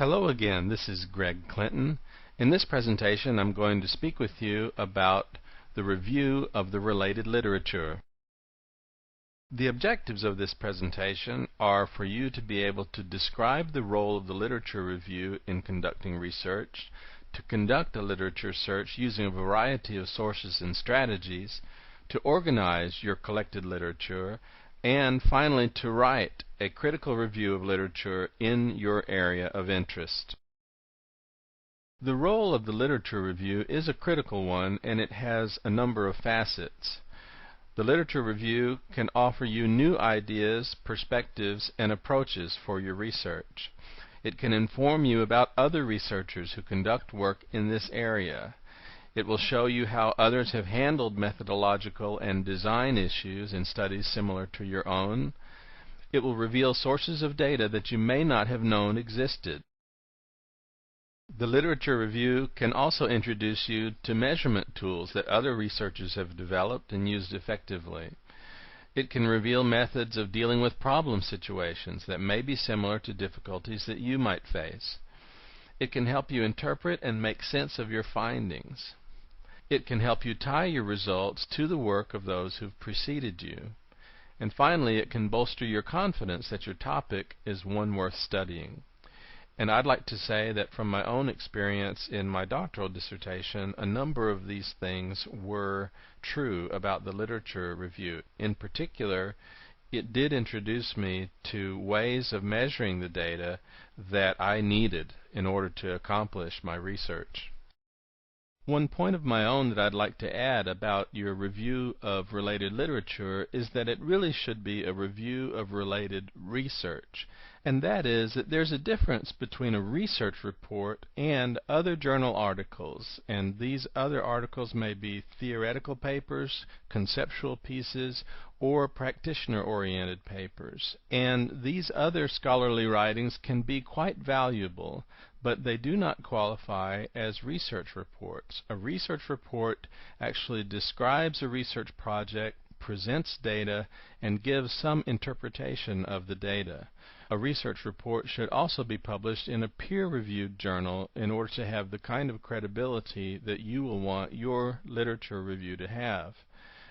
Hello again, this is Greg Clinton. In this presentation I'm going to speak with you about the review of the related literature. The objectives of this presentation are for you to be able to describe the role of the literature review in conducting research, to conduct a literature search using a variety of sources and strategies, to organize your collected literature, and finally to write a critical review of literature in your area of interest. The role of the literature review is a critical one, and it has a number of facets. The literature review can offer you new ideas, perspectives, and approaches for your research. It can inform you about other researchers who conduct work in this area. It will show you how others have handled methodological and design issues in studies similar to your own. It will reveal sources of data that you may not have known existed. The literature review can also introduce you to measurement tools that other researchers have developed and used effectively. It can reveal methods of dealing with problem situations that may be similar to difficulties that you might face. It can help you interpret and make sense of your findings. It can help you tie your results to the work of those who've preceded you. And finally, it can bolster your confidence that your topic is one worth studying. And I'd like to say that from my own experience in my doctoral dissertation, a number of these things were true about the literature review. In particular, it did introduce me to ways of measuring the data that I needed in order to accomplish my research. One point of my own that I'd like to add about your review of related literature is that it really should be a review of related research. And that is that there's a difference between a research report and other journal articles. And these other articles may be theoretical papers, conceptual pieces, or practitioner-oriented papers. And these other scholarly writings can be quite valuable, but they do not qualify as research reports. A research report actually describes a research project, presents data, and gives some interpretation of the data. A research report should also be published in a peer-reviewed journal in order to have the kind of credibility that you will want your literature review to have.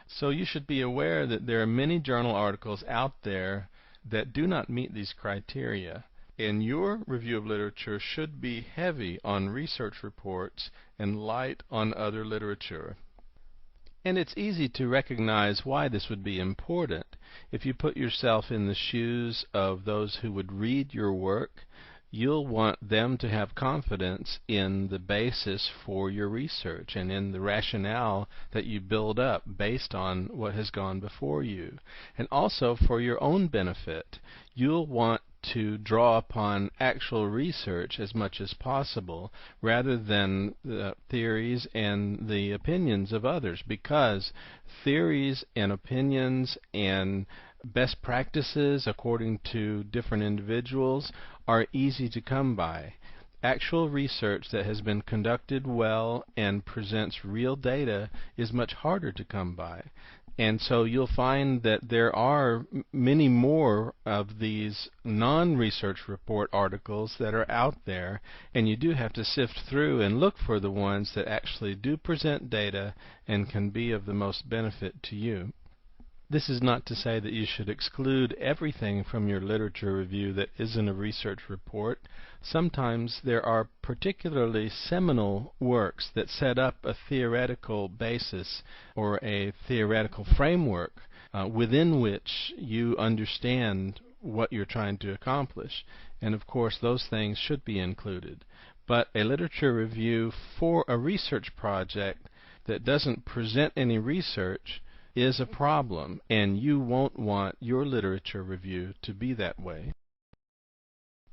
So you should be aware that there are many journal articles out there that do not meet these criteria. And your review of literature should be heavy on research reports and light on other literature. And it's easy to recognize why this would be important. If you put yourself in the shoes of those who would read your work, you'll want them to have confidence in the basis for your research and in the rationale that you build up based on what has gone before you. And also for your own benefit, you'll want to draw upon actual research as much as possible rather than the theories and the opinions of others, because theories and opinions and best practices according to different individuals are easy to come by. Actual research that has been conducted well and presents real data is much harder to come by. And so you'll find that there are many more of these non-research report articles that are out there, and you do have to sift through and look for the ones that actually do present data and can be of the most benefit to you. This is not to say that you should exclude everything from your literature review that isn't a research report. Sometimes there are particularly seminal works that set up a theoretical basis or a theoretical framework within which you understand what you're trying to accomplish. And of course those things should be included. But a literature review for a research project that doesn't present any research is a problem, and you won't want your literature review to be that way.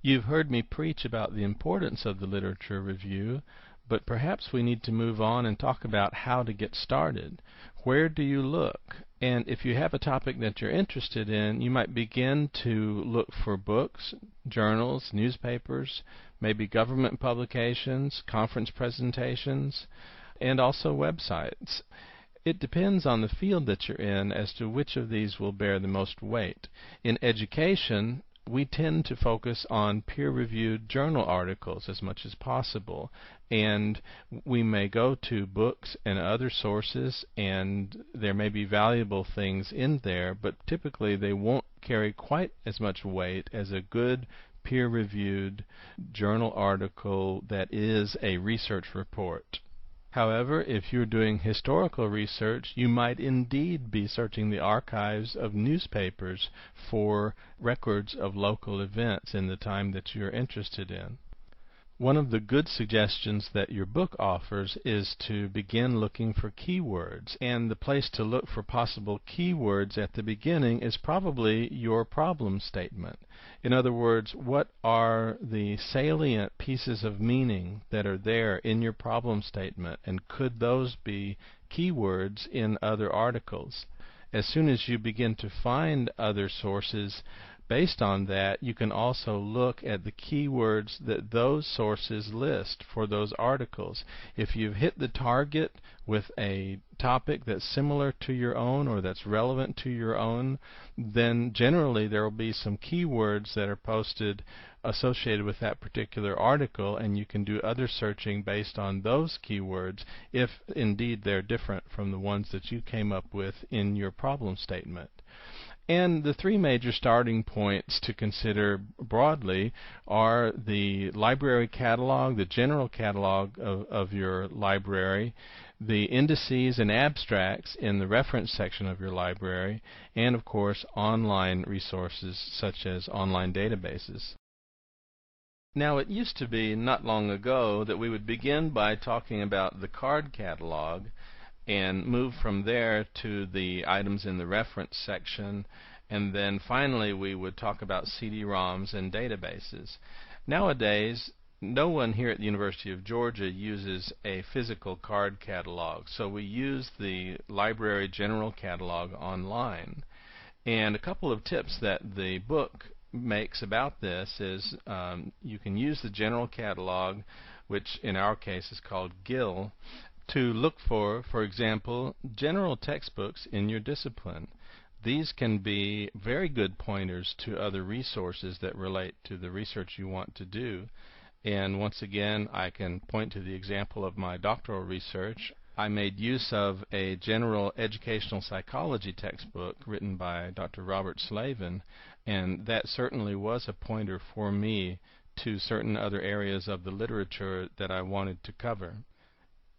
You've heard me preach about the importance of the literature review, but perhaps we need to move on and talk about how to get started. Where do you look? And if you have a topic that you're interested in, you might begin to look for books, journals, newspapers, maybe government publications, conference presentations, and also websites. It depends on the field that you're in as to which of these will bear the most weight. In education, we tend to focus on peer-reviewed journal articles as much as possible, and we may go to books and other sources, and there may be valuable things in there, but typically they won't carry quite as much weight as a good peer-reviewed journal article that is a research report. However, if you're doing historical research, you might indeed be searching the archives of newspapers for records of local events in the time that you're interested in. One of the good suggestions that your book offers is to begin looking for keywords, and the place to look for possible keywords at the beginning is probably your problem statement. In other words, what are the salient pieces of meaning that are there in your problem statement, and could those be keywords in other articles? As soon as you begin to find other sources based on that, you can also look at the keywords that those sources list for those articles. If you've hit the target with a topic that's similar to your own or that's relevant to your own, then generally there will be some keywords that are posted associated with that particular article, and you can do other searching based on those keywords if indeed they're different from the ones that you came up with in your problem statement. And the three major starting points to consider broadly are the library catalog, the general catalog of your library, the indices and abstracts in the reference section of your library, and of course online resources such as online databases. Now, it used to be not long ago that we would begin by talking about the card catalog and move from there to the items in the reference section, and then finally we would talk about CD-ROMs and databases. Nowadays, no one here at the University of Georgia uses a physical card catalog, so we use the library general catalog online. And a couple of tips that the book makes about this is you can use the general catalog, which in our case is called GIL, to look for example, general textbooks in your discipline. These can be very good pointers to other resources that relate to the research you want to do. And once again, I can point to the example of my doctoral research. I made use of a general educational psychology textbook written by Dr. Robert Slavin, and that certainly was a pointer for me to certain other areas of the literature that I wanted to cover.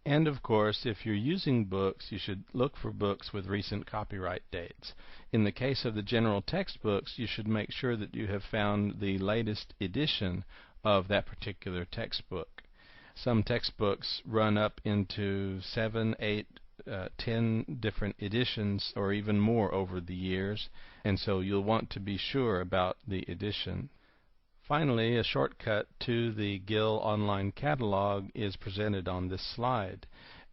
And of course, if you're using books, you should look for books with recent copyright dates. In the case of the general textbooks, you should make sure that you have found the latest edition of that particular textbook. Some textbooks run up into 7, 8, 10 different editions or even more over the years, and so you'll want to be sure about the edition. Finally, a shortcut to the GIL online catalog is presented on this slide.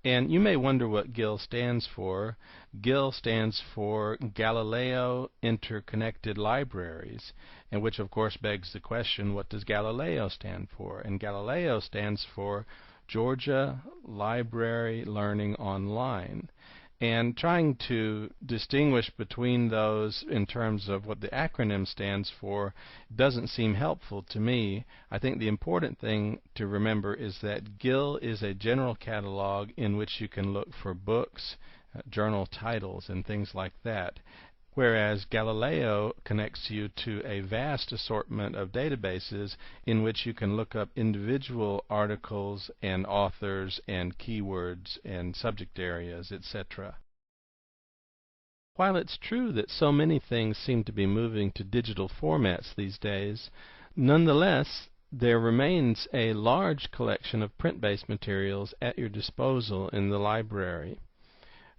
And you may wonder what GIL stands for. GIL stands for Galileo Interconnected Libraries, and which of course begs the question, what does Galileo stand for? And Galileo stands for Georgia Library Learning Online. And trying to distinguish between those in terms of what the acronym stands for doesn't seem helpful to me. I think the important thing to remember is that GIL is a general catalog in which you can look for books, journal titles, and things like that, whereas Galileo connects you to a vast assortment of databases in which you can look up individual articles and authors and keywords and subject areas, etc. While it's true that so many things seem to be moving to digital formats these days, nonetheless, there remains a large collection of print-based materials at your disposal in the library.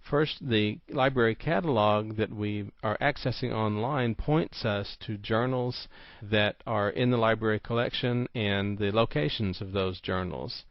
First, the library catalog that we are accessing online points us to journals that are in the library collection and the locations of those journals.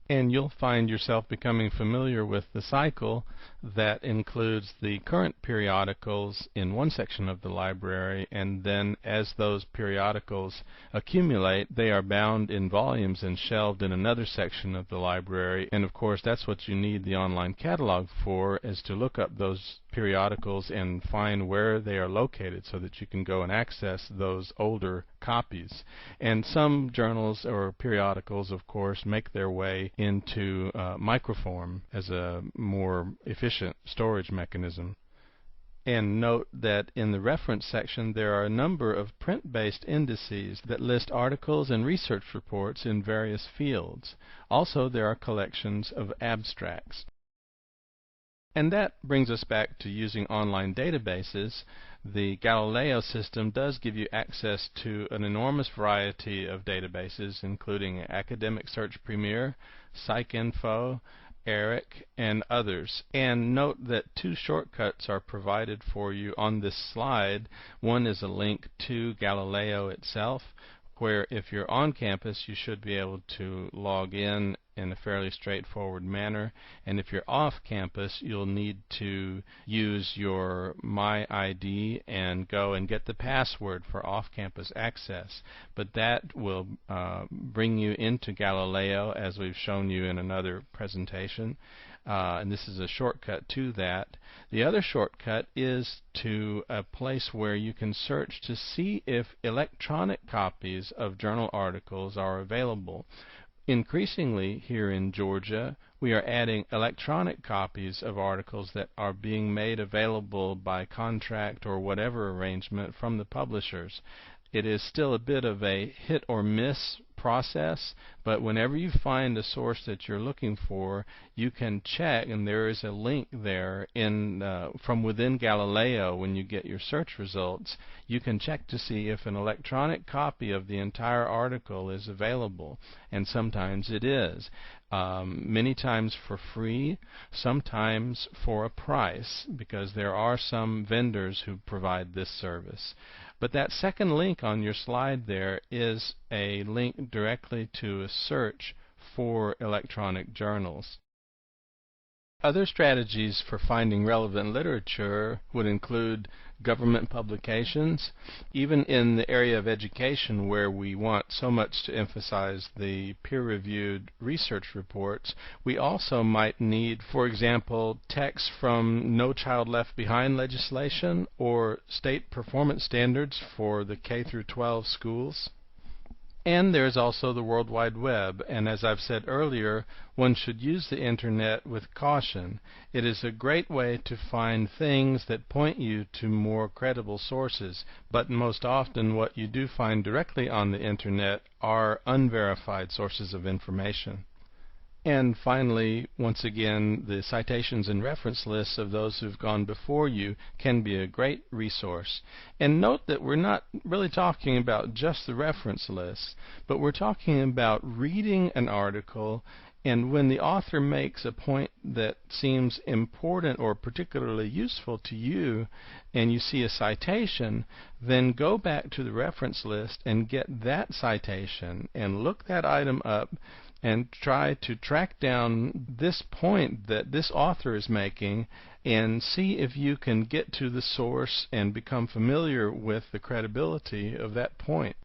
And you'll find yourself becoming familiar with the cycle that includes the current periodicals in one section of the library, and then as those periodicals accumulate, they are bound in volumes and shelved in another section of the library. And of course, that's what you need the online catalog for, is to look up those periodicals and find where they are located so that you can go and access those older copies. And some journals or periodicals, of course, make their way into microform as a more efficient storage mechanism. And note that in the reference section there are a number of print-based indices that list articles and research reports in various fields. Also, there are collections of abstracts. And that brings us back to using online databases. The Galileo system does give you access to an enormous variety of databases, including Academic Search Premier, PsycInfo, ERIC, and others. And note that two shortcuts are provided for you on this slide. One is a link to Galileo itself, where if you're on campus you should be able to log in a fairly straightforward manner, and if you're off campus you'll need to use your MyID and go and get the password for off-campus access. But that will bring you into Galileo, as we've shown you in another presentation, and this is a shortcut to that. The other shortcut is to a place where you can search to see if electronic copies of journal articles are available. Increasingly here in Georgia, we are adding electronic copies of articles that are being made available by contract or whatever arrangement from the publishers. It is still a bit of a hit or miss process, but whenever you find a source that you're looking for, you can check, and there is a link there in from within Galileo. When you get your search results, you can check to see if an electronic copy of the entire article is available, and sometimes it is. Many times for free, sometimes for a price, because there are some vendors who provide this service. But that second link on your slide there is a link directly to a search for electronic journals. Other strategies for finding relevant literature would include government publications. Even in the area of education, where we want so much to emphasize the peer-reviewed research reports, we also might need, for example, texts from No Child Left Behind legislation or state performance standards for the K through 12 schools. And there's also the World Wide Web, and as I've said earlier, one should use the Internet with caution. It is a great way to find things that point you to more credible sources, but most often what you do find directly on the Internet are unverified sources of information. And finally, once again, the citations and reference lists of those who've gone before you can be a great resource. And note that we're not really talking about just the reference lists, but we're talking about reading an article, and when the author makes a point that seems important or particularly useful to you, and you see a citation, then go back to the reference list and get that citation and look that item up and try to track down this point that this author is making and see if you can get to the source and become familiar with the credibility of that point.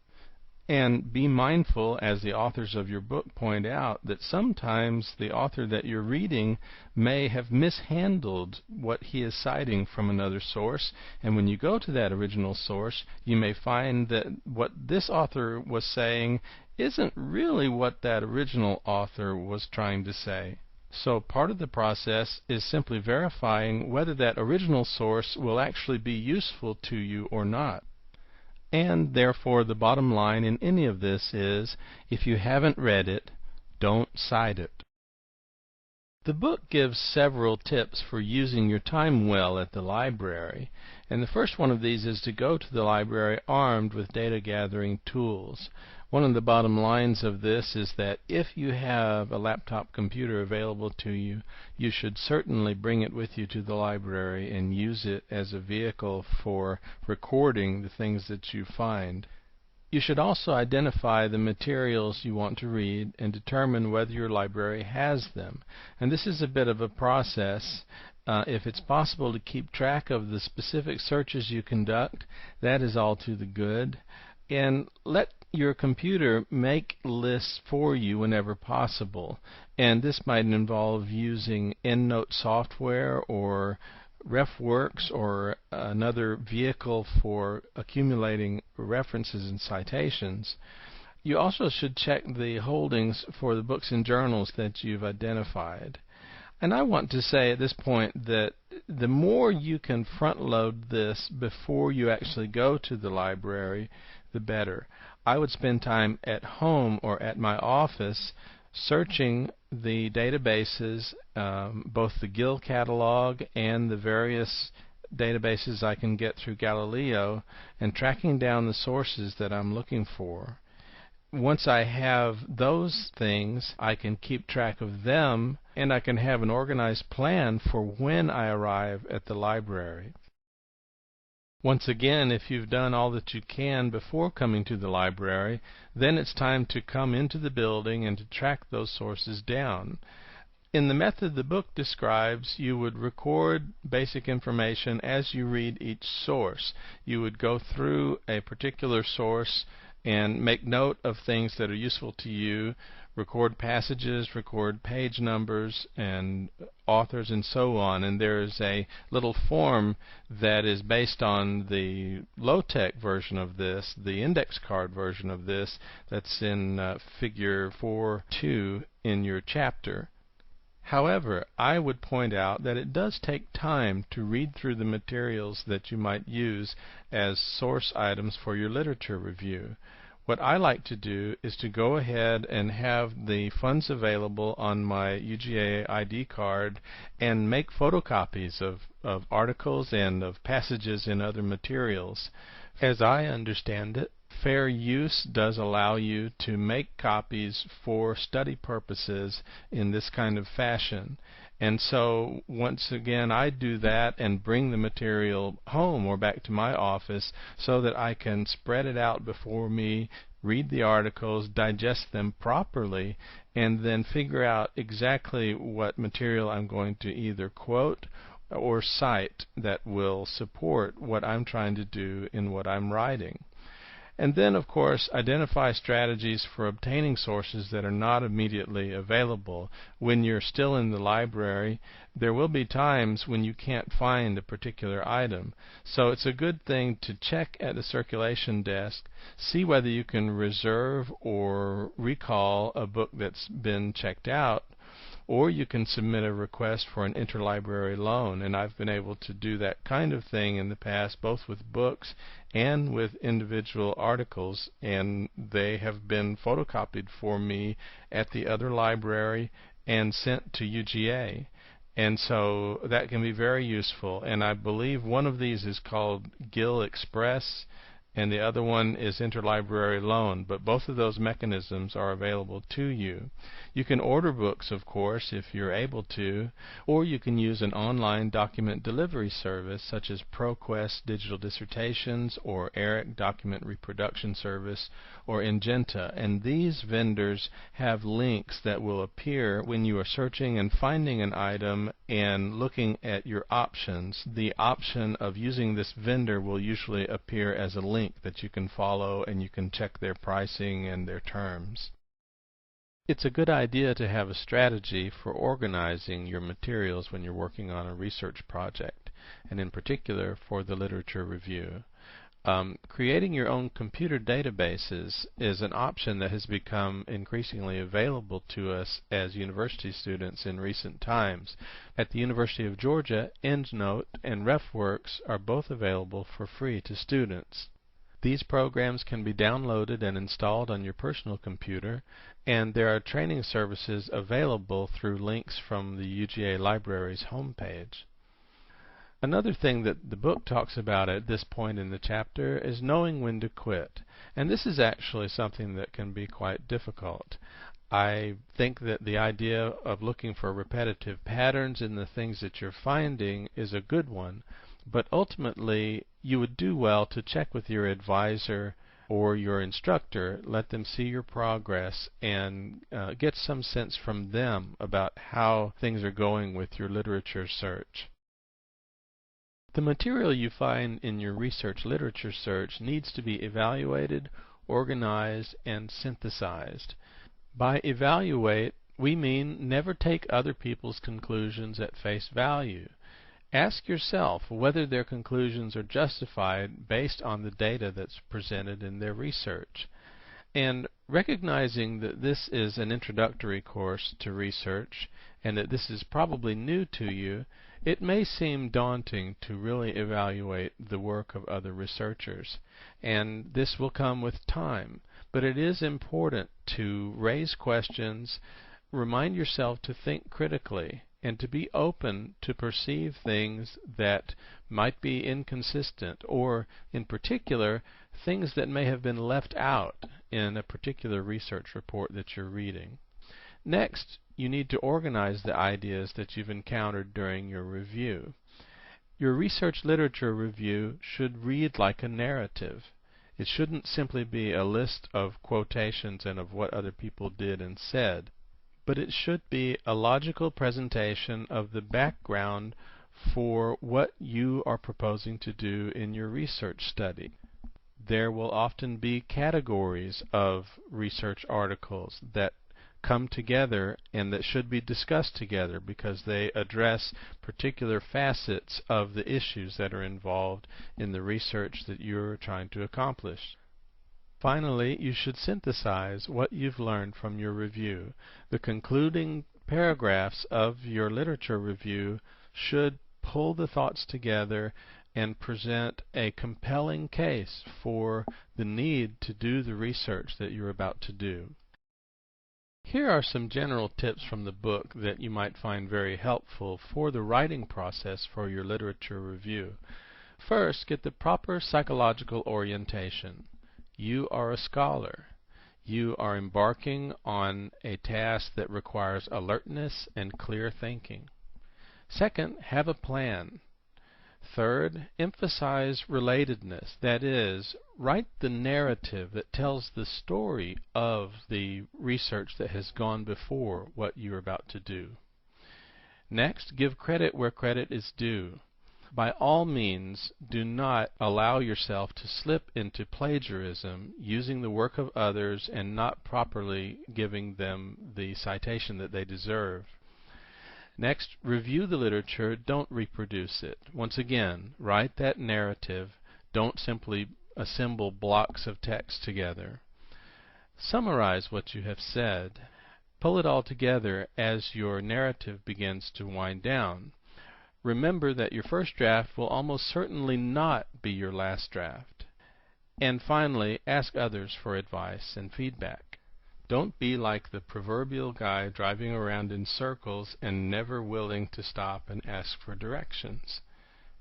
And be mindful, as the authors of your book point out, that sometimes the author that you're reading may have mishandled what he is citing from another source, and when you go to that original source, you may find that what this author was saying isn't really what that original author was trying to say. So part of the process is simply verifying whether that original source will actually be useful to you or not. And therefore the bottom line in any of this is, if you haven't read it, don't cite it. The book gives several tips for using your time well at the library, and the first one of these is to go to the library armed with data gathering tools. One of the bottom lines of this is that if you have a laptop computer available to you, you should certainly bring it with you to the library and use it as a vehicle for recording the things that you find. You should also identify the materials you want to read and determine whether your library has them. And this is a bit of a process, if it's possible to keep track of the specific searches you conduct, that is all to the good. And let your computer make lists for you whenever possible. And this might involve using EndNote software or RefWorks or another vehicle for accumulating references and citations. You also should check the holdings for the books and journals that you've identified. And I want to say at this point that the more you can front load this before you actually go to the library, the better. I would spend time at home or at my office searching the databases, both the Gill catalog and the various databases I can get through Galileo, and tracking down the sources that I'm looking for. Once I have those things, I can keep track of them, and I can have an organized plan for when I arrive at the library. Once again, if you've done all that you can before coming to the library, then it's time to come into the building and to track those sources down. In the method the book describes, you would record basic information as you read each source. You would go through a particular source and make note of things that are useful to you, record passages, record page numbers and authors and so on. And there is a little form that is based on the low-tech version of this, the index card version of this, that's in figure 4.2 in your chapter. However, I would point out that it does take time to read through the materials that you might use as source items for your literature review. What I like to do is to go ahead and have the funds available on my UGA ID card and make photocopies of articles and of passages in other materials. As I understand it, fair use does allow you to make copies for study purposes in this kind of fashion. And so once again I do that and bring the material home or back to my office so that I can spread it out before me, read the articles, digest them properly, and then figure out exactly what material I'm going to either quote or cite that will support what I'm trying to do in what I'm writing. And then, of course, identify strategies for obtaining sources that are not immediately available. When you're still in the library, there will be times when you can't find a particular item. So it's a good thing to check at the circulation desk, see whether you can reserve or recall a book that's been checked out, or you can submit a request for an interlibrary loan. And I've been able to do that kind of thing in the past, both with books and with individual articles, and they have been photocopied for me at the other library and sent to UGA. And so that can be very useful. And I believe one of these is called Gill Express, and the other one is interlibrary loan, but both of those mechanisms are available to you. You can order books, of course, if you're able to, or you can use an online document delivery service such as ProQuest Digital Dissertations or ERIC Document Reproduction Service or Ingenta, and these vendors have links that will appear when you are searching and finding an item and looking at your options. The option of using this vendor will usually appear as a link that you can follow, and you can check their pricing and their terms. It's a good idea to have a strategy for organizing your materials when you're working on a research project, and in particular for the literature review. Creating your own computer databases is an option that has become increasingly available to us as university students in recent times. At the University of Georgia, EndNote and RefWorks are both available for free to students. These programs can be downloaded and installed on your personal computer, and there are training services available through links from the UGA Library's homepage. Another thing that the book talks about at this point in the chapter is knowing when to quit. And this is actually something that can be quite difficult. I think that the idea of looking for repetitive patterns in the things that you're finding is a good one, but ultimately you would do well to check with your advisor or your instructor, let them see your progress, and get some sense from them about how things are going with your literature search. The material you find in your research literature search needs to be evaluated, organized, and synthesized. By evaluate, we mean never take other people's conclusions at face value. Ask yourself whether their conclusions are justified based on the data that's presented in their research. And recognizing that this is an introductory course to research and that this is probably new to you, it may seem daunting to really evaluate the work of other researchers. And this will come with time. But it is important to raise questions, remind yourself to think critically, and to be open to perceive things that might be inconsistent, or, in particular, things that may have been left out in a particular research report that you're reading. Next, you need to organize the ideas that you've encountered during your review. Your research literature review should read like a narrative. It shouldn't simply be a list of quotations and of what other people did and said, but it should be a logical presentation of the background for what you are proposing to do in your research study. There will often be categories of research articles that come together and that should be discussed together because they address particular facets of the issues that are involved in the research that you're trying to accomplish. Finally, you should synthesize what you've learned from your review. The concluding paragraphs of your literature review should pull the thoughts together and present a compelling case for the need to do the research that you're about to do. Here are some general tips from the book that you might find very helpful for the writing process for your literature review. First, get the proper psychological orientation. You are a scholar. You are embarking on a task that requires alertness and clear thinking. Second, have a plan. Third, emphasize relatedness. That is, write the narrative that tells the story of the research that has gone before what you're about to do. Next, give credit where credit is due. By all means, do not allow yourself to slip into plagiarism, using the work of others and not properly giving them the citation that they deserve. Next, review the literature, don't reproduce it. Once again, write that narrative, don't simply assemble blocks of text together. Summarize what you have said. Pull it all together as your narrative begins to wind down. Remember that your first draft will almost certainly not be your last draft. And finally, ask others for advice and feedback. Don't be like the proverbial guy driving around in circles and never willing to stop and ask for directions.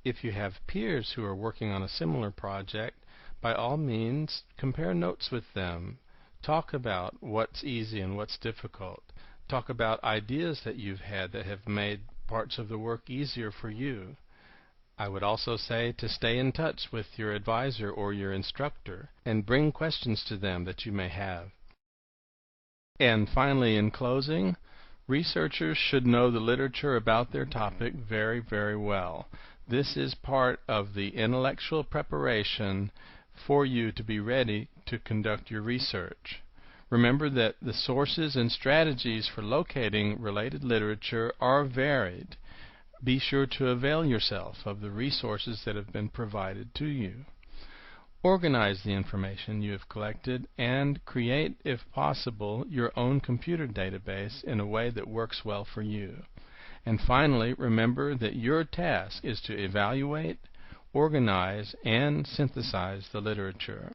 If you have peers who are working on a similar project, by all means, compare notes with them. Talk about what's easy and what's difficult. Talk about ideas that you've had that have made parts of the work easier for you. I would also say to stay in touch with your advisor or your instructor and bring questions to them that you may have. And finally, in closing, researchers should know the literature about their topic very, very well. This is part of the intellectual preparation for you to be ready to conduct your research. Remember that the sources and strategies for locating related literature are varied. Be sure to avail yourself of the resources that have been provided to you. Organize the information you have collected and create, if possible, your own computer database in a way that works well for you. And finally, remember that your task is to evaluate, organize, and synthesize the literature.